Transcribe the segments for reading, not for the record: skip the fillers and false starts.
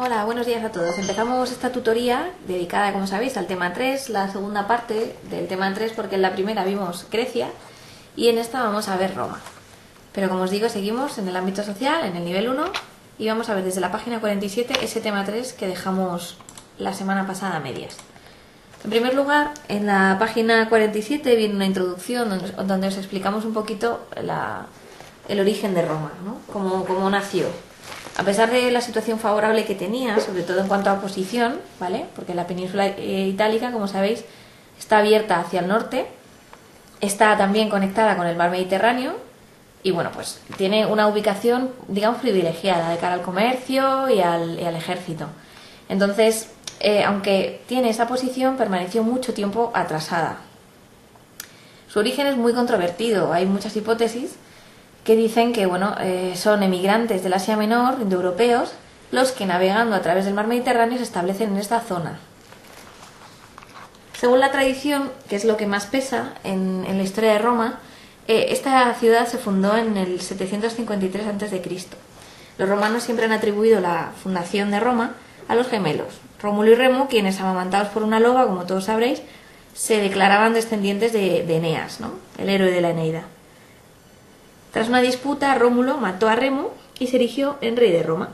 Hola, buenos días a todos. Empezamos esta tutoría dedicada, como sabéis, al tema 3, la segunda parte del tema 3, porque en la primera vimos Grecia y en esta vamos a ver Roma. Pero como os digo, seguimos en el ámbito social, en el nivel 1, y vamos a ver desde la página 47 ese tema 3 que dejamos la semana pasada a medias. En primer lugar, en la página 47 viene una introducción donde os explicamos un poquito el origen de Roma, ¿no? Cómo nació. A pesar de la situación favorable que tenía, sobre todo en cuanto a posición, ¿vale? Porque la península itálica, como sabéis, está abierta hacia el norte, está también conectada con el mar Mediterráneo y, bueno, pues tiene una ubicación, digamos, privilegiada de cara al comercio y al ejército. Entonces, aunque tiene esa posición, permaneció mucho tiempo atrasada. Su origen es muy controvertido, hay muchas hipótesis que dicen que son emigrantes del Asia Menor, indoeuropeos, los que navegando a través del mar Mediterráneo se establecen en esta zona. Según la tradición, que es lo que más pesa en la historia de Roma, esta ciudad se fundó en el 753 a.C. Los romanos siempre han atribuido la fundación de Roma a los gemelos, Rómulo y Remo, quienes, amamantados por una loba, como todos sabréis, se declaraban descendientes de Eneas, ¿no? El héroe de la Eneida. Tras una disputa, Rómulo mató a Remo y se erigió en rey de Roma.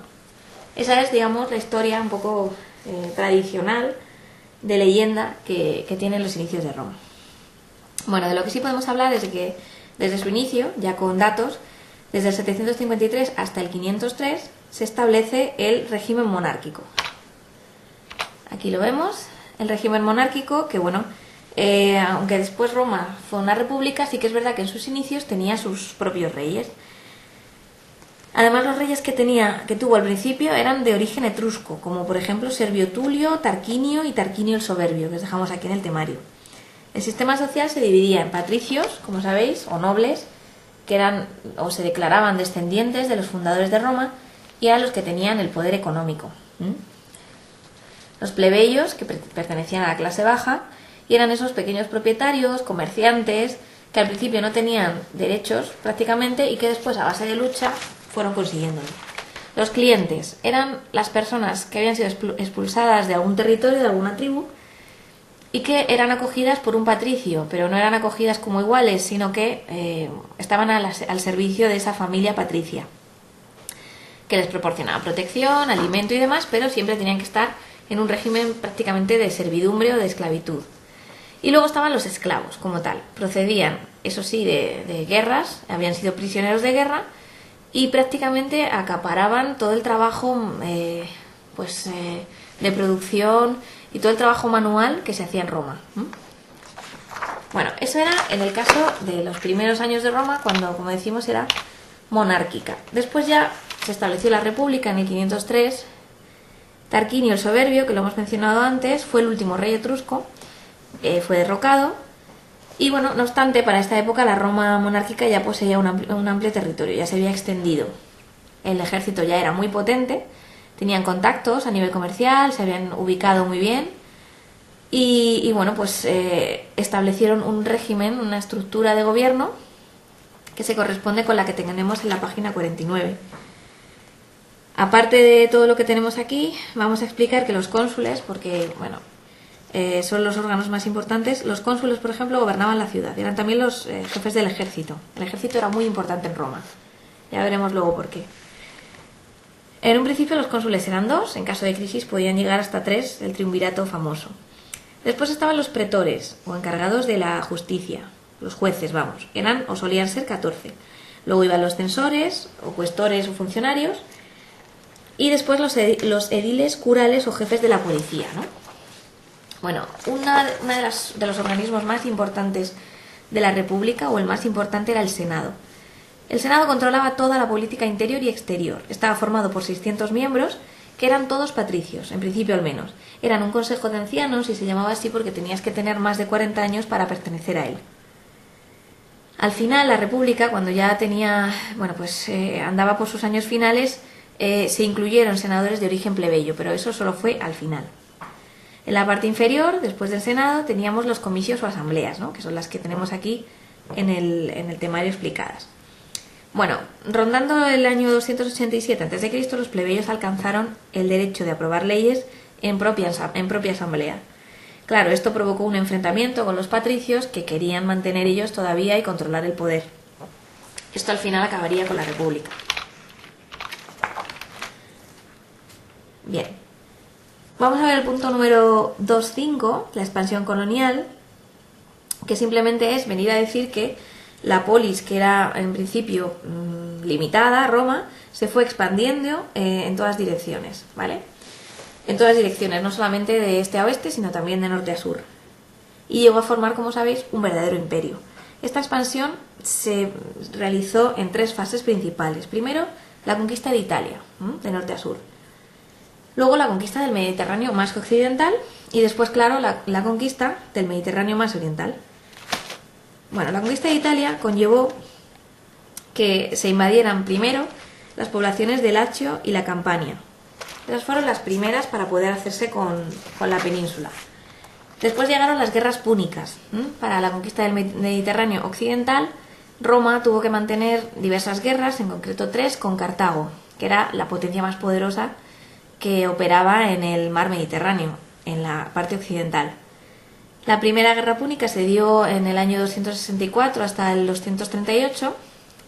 Esa es, digamos, la historia un poco tradicional de leyenda que tienen los inicios de Roma. Bueno, de lo que sí podemos hablar es de que desde su inicio, ya con datos, desde el 753 hasta el 503, se establece el régimen monárquico. Aquí lo vemos, el régimen monárquico que, aunque después Roma fue una república, sí que es verdad que en sus inicios tenía sus propios reyes. Además, los reyes que tuvo al principio eran de origen etrusco, como por ejemplo Servio Tulio, Tarquinio y Tarquinio el Soberbio, que os dejamos aquí en el temario. El sistema social se dividía en patricios, como sabéis, o nobles, que eran o se declaraban descendientes de los fundadores de Roma, y eran los que tenían el poder económico. Los plebeyos, que pertenecían a la clase baja, y eran esos pequeños propietarios, comerciantes, que al principio no tenían derechos prácticamente y que después, a base de lucha, fueron consiguiéndolo. Los clientes eran las personas que habían sido expulsadas de algún territorio, de alguna tribu, y que eran acogidas por un patricio, pero no eran acogidas como iguales, sino que estaban al servicio de esa familia patricia, que les proporcionaba protección, alimento y demás, pero siempre tenían que estar en un régimen prácticamente de servidumbre o de esclavitud. Y luego estaban los esclavos, como tal. Procedían, eso sí, de guerras, habían sido prisioneros de guerra y prácticamente acaparaban todo el trabajo de producción y todo el trabajo manual que se hacía en Roma. Bueno, eso era en el caso de los primeros años de Roma, cuando, como decimos, era monárquica. Después ya se estableció la república en el 503. Tarquinio el Soberbio, que lo hemos mencionado antes, fue el último rey etrusco. Fue derrocado y, no obstante, para esta época la Roma monárquica ya poseía un amplio territorio, ya se había extendido. El ejército ya era muy potente, tenían contactos a nivel comercial, se habían ubicado muy bien y establecieron un régimen, una estructura de gobierno que se corresponde con la que tenemos en la página 49. Aparte de todo lo que tenemos aquí, vamos a explicar que los cónsules, porque son los órganos más importantes. Los cónsules, por ejemplo, gobernaban la ciudad. Eran también los jefes del ejército. El ejército era muy importante en Roma. Ya veremos luego por qué. En un principio los cónsules eran 2. En caso de crisis podían llegar hasta 3, el triunvirato famoso. Después estaban los pretores, o encargados de la justicia. Los jueces, eran o solían ser 14. Luego iban los censores, o cuestores o funcionarios. Y después los ediles, curales o jefes de la policía, ¿no? Una de los organismos más importantes de la República, o el más importante, era el Senado. El Senado controlaba toda la política interior y exterior. Estaba formado por 600 miembros, que eran todos patricios, en principio al menos. Eran un consejo de ancianos y se llamaba así porque tenías que tener más de 40 años para pertenecer a él. Al final, la República, cuando ya tenía, andaba por sus años finales, se incluyeron senadores de origen plebeyo, pero eso solo fue al final. En la parte inferior, después del Senado, teníamos los comicios o asambleas, ¿no? Que son las que tenemos aquí en el temario explicadas. Bueno, rondando el año 287 a.C., los plebeyos alcanzaron el derecho de aprobar leyes en propia asamblea. Claro, esto provocó un enfrentamiento con los patricios que querían mantener ellos todavía y controlar el poder. Esto al final acabaría con la República. Bien. Vamos a ver el punto número 2.5, la expansión colonial, que simplemente es venir a decir que la polis, que era en principio limitada, Roma, se fue expandiendo en todas direcciones, ¿vale? En todas direcciones, no solamente de este a oeste, sino también de norte a sur. Y llegó a formar, como sabéis, un verdadero imperio. Esta expansión se realizó en 3 fases principales. Primero, la conquista de Italia, de norte a sur. Luego, la conquista del Mediterráneo más occidental. Y después, claro, la conquista del Mediterráneo más oriental. Bueno, la conquista de Italia conllevó que se invadieran primero las poblaciones de Lacio y la Campania. Esas fueron las primeras para poder hacerse con la península. Después llegaron las guerras púnicas. Para la conquista del Mediterráneo occidental, Roma tuvo que mantener diversas guerras, en concreto 3, con Cartago, que era la potencia más poderosa que operaba en el mar Mediterráneo, en la parte occidental. La primera guerra púnica se dio en el año 264 hasta el 238,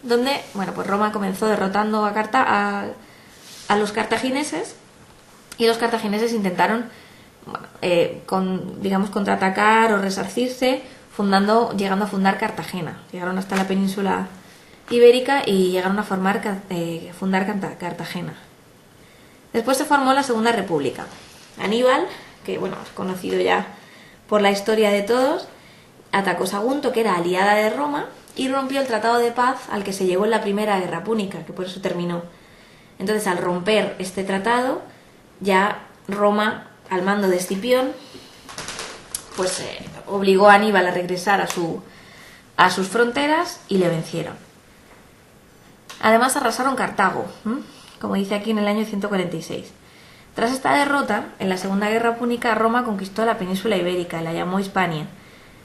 donde pues Roma comenzó derrotando a los cartagineses, y los cartagineses intentaron contraatacar o resarcirse llegando a fundar Cartagena. Llegaron hasta la península ibérica y llegaron a fundar Cartagena. Después se formó la Segunda República. Aníbal, que es conocido ya por la historia de todos, atacó Sagunto, que era aliada de Roma, y rompió el tratado de paz al que se llegó en la Primera Guerra Púnica, que por eso terminó. Entonces, al romper este tratado, ya Roma, al mando de Escipión, obligó a Aníbal a regresar a sus fronteras y le vencieron. Además, arrasaron Cartago, como dice aquí, en el año 146. Tras esta derrota, en la Segunda Guerra Púnica, Roma conquistó la península ibérica y la llamó Hispania.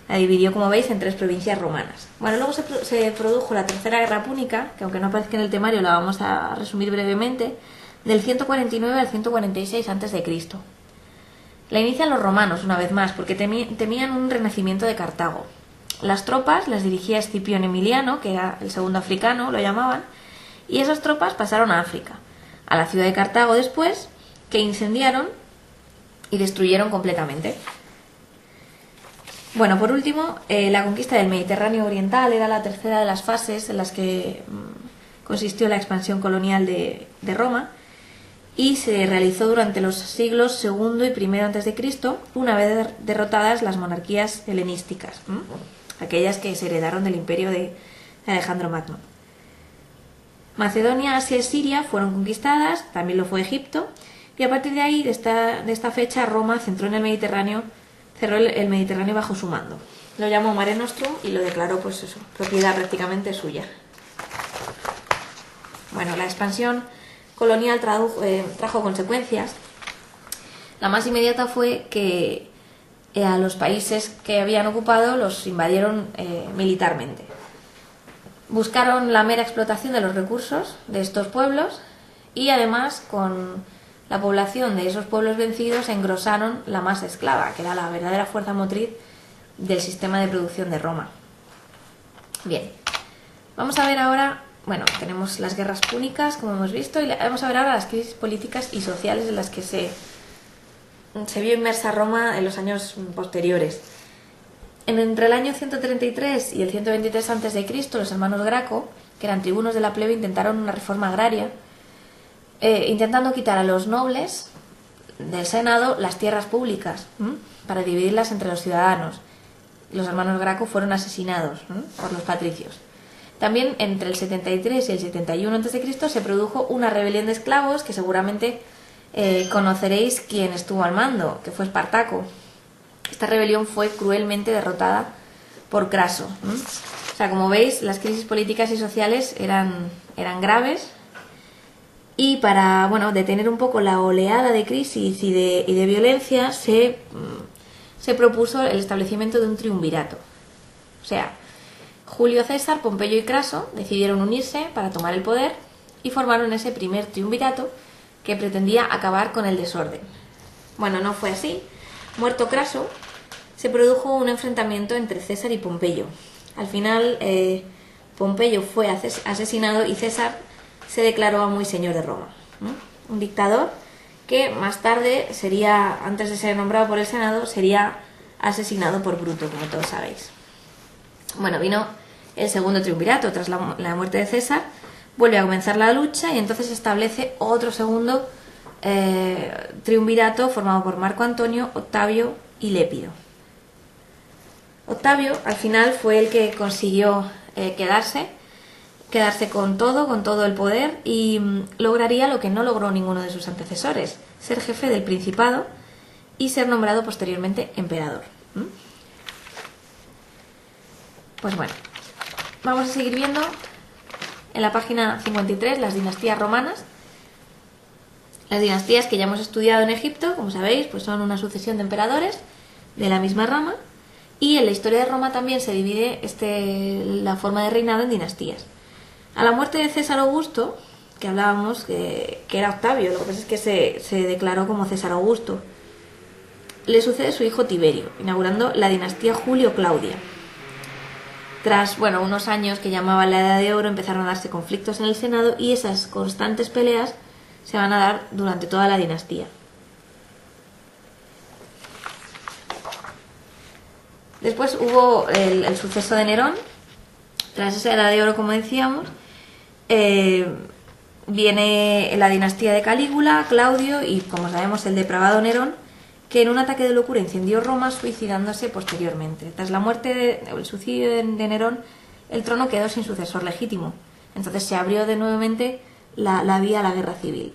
La dividió, como veis, en 3 provincias romanas. Bueno, luego se produjo la Tercera Guerra Púnica, que aunque no aparezca en el temario, la vamos a resumir brevemente, del 149 al 146 a.C. La inician los romanos, una vez más, porque temían un renacimiento de Cartago. Las tropas las dirigía Escipión Emiliano, que era el segundo africano, lo llamaban, y esas tropas pasaron a África, a la ciudad de Cartago después, que incendiaron y destruyeron completamente. Bueno, por último, la conquista del Mediterráneo oriental era la tercera de las fases en las que consistió la expansión colonial de Roma, y se realizó durante los siglos II y I a.C., una vez derrotadas las monarquías helenísticas, aquellas que se heredaron del imperio de Alejandro Magno. Macedonia, Asia y Siria fueron conquistadas, también lo fue Egipto, y a partir de ahí, de esta fecha, Roma cerró el Mediterráneo bajo su mando. Lo llamó Mare Nostrum y lo declaró, propiedad prácticamente suya. Bueno, la expansión colonial trajo consecuencias. La más inmediata fue que a los países que habían ocupado los invadieron militarmente. Buscaron la mera explotación de los recursos de estos pueblos y además con la población de esos pueblos vencidos engrosaron la masa esclava, que era la verdadera fuerza motriz del sistema de producción de Roma. Bien, vamos a ver ahora, tenemos las guerras púnicas, como hemos visto, y vamos a ver ahora las crisis políticas y sociales en las que se vio inmersa Roma en los años posteriores. Entre el año 133 y el 123 a.C., los hermanos Graco, que eran tribunos de la plebe, intentaron una reforma agraria, intentando quitar a los nobles del Senado las tierras públicas para dividirlas entre los ciudadanos. Los hermanos Graco fueron asesinados por los patricios. También entre el 73 y el 71 a.C. se produjo una rebelión de esclavos que seguramente conoceréis quién estuvo al mando, que fue Espartaco. Esta rebelión fue cruelmente derrotada por Craso. O sea, como veis, las crisis políticas y sociales eran graves, y para detener un poco la oleada de crisis y de violencia se propuso el establecimiento de un triunvirato. O sea, Julio César, Pompeyo y Craso decidieron unirse para tomar el poder y formaron ese primer triunvirato que pretendía acabar con el desorden. Bueno, no fue así. Muerto Craso, se produjo un enfrentamiento entre César y Pompeyo. Al final, Pompeyo fue asesinado y César se declaró muy señor de Roma, ¿no? Un dictador que más tarde sería, antes de ser nombrado por el Senado, sería asesinado por Bruto, como todos sabéis. Bueno, vino el segundo triunvirato. Tras la muerte de César, vuelve a comenzar la lucha y entonces se establece otro segundo triunvirato formado por Marco Antonio, Octavio y Lépido. Octavio al final fue el que consiguió quedarse con todo el poder y lograría lo que no logró ninguno de sus antecesores: ser jefe del Principado y ser nombrado posteriormente emperador. Pues bueno, vamos a seguir viendo en la página 53 las dinastías romanas. Las dinastías que ya hemos estudiado en Egipto, como sabéis, pues son una sucesión de emperadores de la misma rama, y en la historia de Roma también se divide la forma de reinado en dinastías. A la muerte de César Augusto, que hablábamos que era Octavio, lo que pasa es que se declaró como César Augusto, le sucede su hijo Tiberio, inaugurando la dinastía Julio-Claudia. Tras unos años que llamaban la Edad de Oro, empezaron a darse conflictos en el Senado y esas constantes peleas se van a dar durante toda la dinastía. Después hubo el suceso de Nerón. Tras esa Edad de Oro, como decíamos, viene la dinastía de Calígula, Claudio y, como sabemos, el depravado Nerón, que en un ataque de locura incendió Roma, suicidándose posteriormente. Tras la muerte el suicidio de Nerón, el trono quedó sin sucesor legítimo. Entonces se abrió de nuevamente la vía a la guerra civil.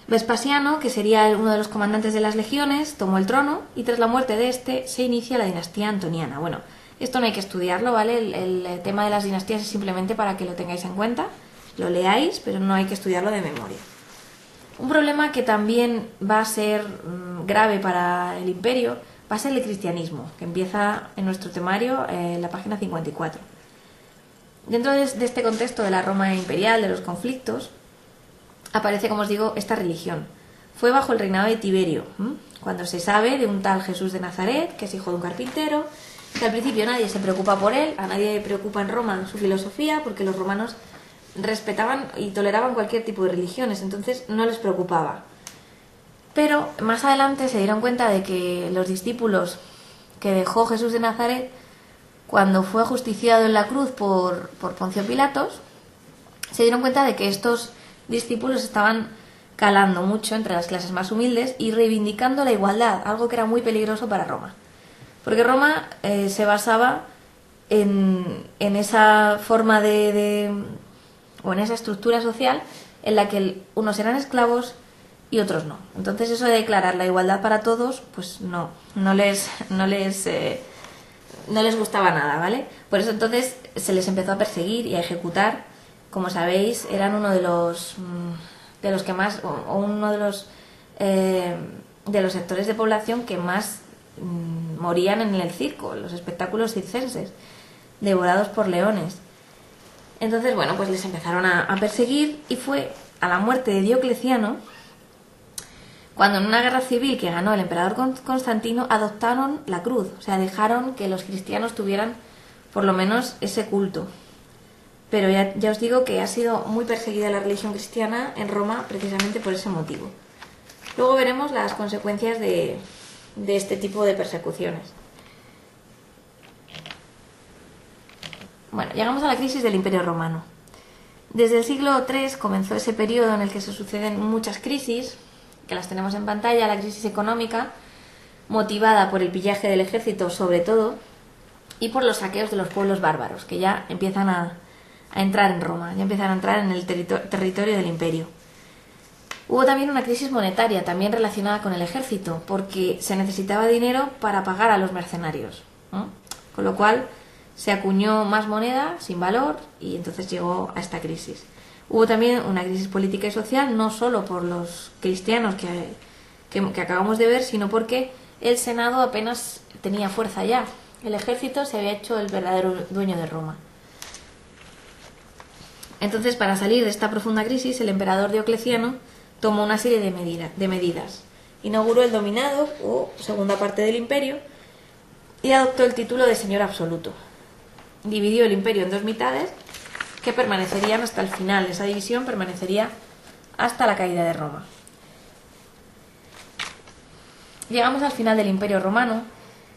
Vespasiano, que sería uno de los comandantes de las legiones, tomó el trono y tras la muerte de este se inicia la dinastía antoniana. Bueno, esto no hay que estudiarlo, ¿vale? El tema de las dinastías es simplemente para que lo tengáis en cuenta, lo leáis, pero no hay que estudiarlo de memoria. Un problema que también va a ser grave para el imperio va a ser el cristianismo, que empieza en nuestro temario en la página 54. Dentro de este contexto de la Roma imperial, de los conflictos, aparece, como os digo, esta religión. Fue bajo el reinado de Tiberio, cuando se sabe de un tal Jesús de Nazaret, que es hijo de un carpintero, que al principio nadie se preocupa por él, a nadie preocupa en Roma su filosofía, porque los romanos respetaban y toleraban cualquier tipo de religiones, entonces no les preocupaba. Pero más adelante se dieron cuenta de que los discípulos que dejó Jesús de Nazaret, cuando fue ajusticiado en la cruz por Poncio Pilatos, se dieron cuenta de que estos discípulos estaban calando mucho entre las clases más humildes y reivindicando la igualdad, algo que era muy peligroso para Roma. Porque Roma se basaba en esa forma o en esa estructura social en la que unos eran esclavos y otros no. Entonces eso de declarar la igualdad para todos, pues no les gustaba nada, ¿vale? Por eso entonces se les empezó a perseguir y a ejecutar. Como sabéis, eran uno de los que más, o uno de los sectores de población que más morían en el circo, los espectáculos circenses, devorados por leones. Entonces, pues les empezaron a perseguir y fue a la muerte de Diocleciano cuando en una guerra civil que ganó el emperador Constantino adoptaron la cruz, o sea, dejaron que los cristianos tuvieran por lo menos ese culto. Pero ya os digo que ha sido muy perseguida la religión cristiana en Roma precisamente por ese motivo. Luego veremos las consecuencias de este tipo de persecuciones. Bueno, llegamos a la crisis del Imperio Romano. Desde el siglo III comenzó ese periodo en el que se suceden muchas crisis, que las tenemos en pantalla: la crisis económica, motivada por el pillaje del ejército sobre todo, y por los saqueos de los pueblos bárbaros, que ya empiezan a entrar en Roma, ya empiezan a entrar en el territorio del imperio. Hubo también una crisis monetaria, también relacionada con el ejército, porque se necesitaba dinero para pagar a los mercenarios, ¿no? Con lo cual se acuñó más moneda sin valor y entonces llegó a esta crisis. Hubo también una crisis política y social, no solo por los cristianos que acabamos de ver, sino porque el Senado apenas tenía fuerza ya. El ejército se había hecho el verdadero dueño de Roma. Entonces, para salir de esta profunda crisis, el emperador Diocleciano tomó una serie de medidas. Inauguró el dominado, o segunda parte del imperio, y adoptó el título de señor absoluto. Dividió el imperio en dos mitades, que permanecerían hasta el final. Esa división permanecería hasta la caída de Roma. Llegamos al final del Imperio Romano,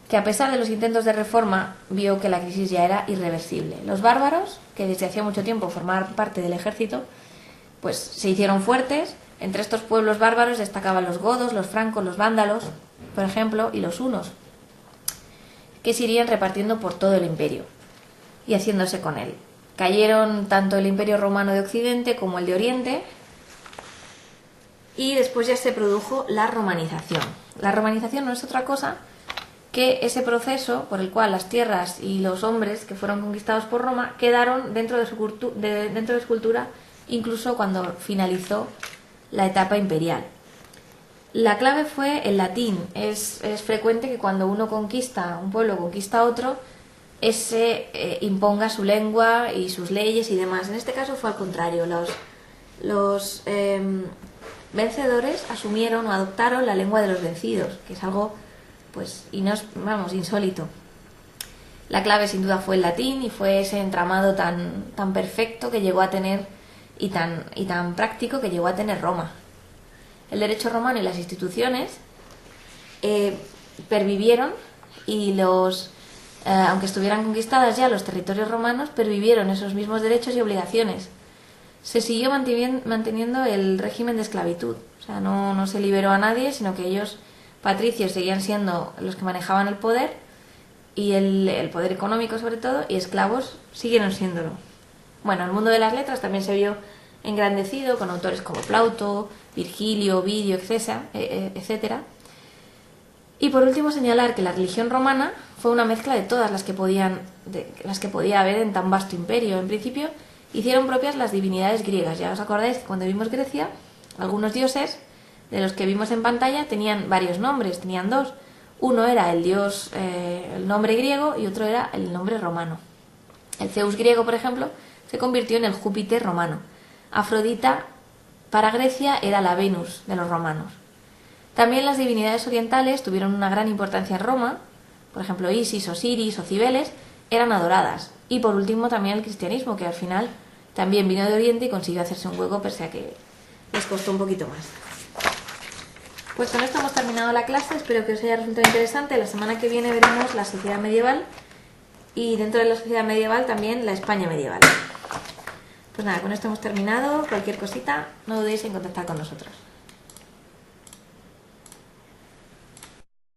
que a pesar de los intentos de reforma, vio que la crisis ya era irreversible. Los bárbaros, que desde hacía mucho tiempo formaban parte del ejército, pues se hicieron fuertes. Entre estos pueblos bárbaros destacaban los godos, los francos, los vándalos, por ejemplo, y los hunos, que se irían repartiendo por todo el imperio y haciéndose con él. Cayeron tanto el Imperio Romano de Occidente como el de Oriente, y después ya se produjo la romanización. La romanización no es otra cosa que ese proceso por el cual las tierras y los hombres que fueron conquistados por Roma quedaron dentro de su cultura, incluso cuando finalizó la etapa imperial. La clave fue el latín. Es frecuente que cuando uno conquista, un pueblo conquista a otro, ese imponga su lengua y sus leyes y demás. En este caso fue al contrario. Los vencedores asumieron o adoptaron la lengua de los vencidos, que es algo pues insólito. La clave sin duda fue el latín, y fue ese entramado tan perfecto que llegó a tener y tan práctico que llegó a tener Roma. El derecho romano y las instituciones pervivieron, y aunque estuvieran conquistadas ya los territorios romanos, pervivieron esos mismos derechos y obligaciones. Se siguió manteniendo el régimen de esclavitud, o sea, no se liberó a nadie, sino que ellos, patricios, seguían siendo los que manejaban el poder, y el poder económico sobre todo, y esclavos siguieron siéndolo. Bueno, el mundo de las letras también se vio engrandecido con autores como Plauto, Virgilio, Ovidio, etc. Y por último señalar que la religión romana fue una mezcla de todas las que podía haber en tan vasto imperio. En principio hicieron propias las divinidades griegas. Ya os acordáis que cuando vimos Grecia, algunos dioses de los que vimos en pantalla tenían varios nombres, tenían dos. Uno era el dios, el nombre griego, y otro era el nombre romano. El Zeus griego, por ejemplo, se convirtió en el Júpiter romano. Afrodita para Grecia era la Venus de los romanos. También las divinidades orientales tuvieron una gran importancia en Roma. Por ejemplo, Isis, Osiris o Cibeles eran adoradas. Y por último también el cristianismo, que al final también vino de Oriente y consiguió hacerse un hueco, pese a que les costó un poquito más. Pues con esto hemos terminado la clase. Espero que os haya resultado interesante. La semana que viene veremos la sociedad medieval, y dentro de la sociedad medieval también la España medieval. Pues nada, con esto hemos terminado. Cualquier cosita, no dudéis en contactar con nosotros.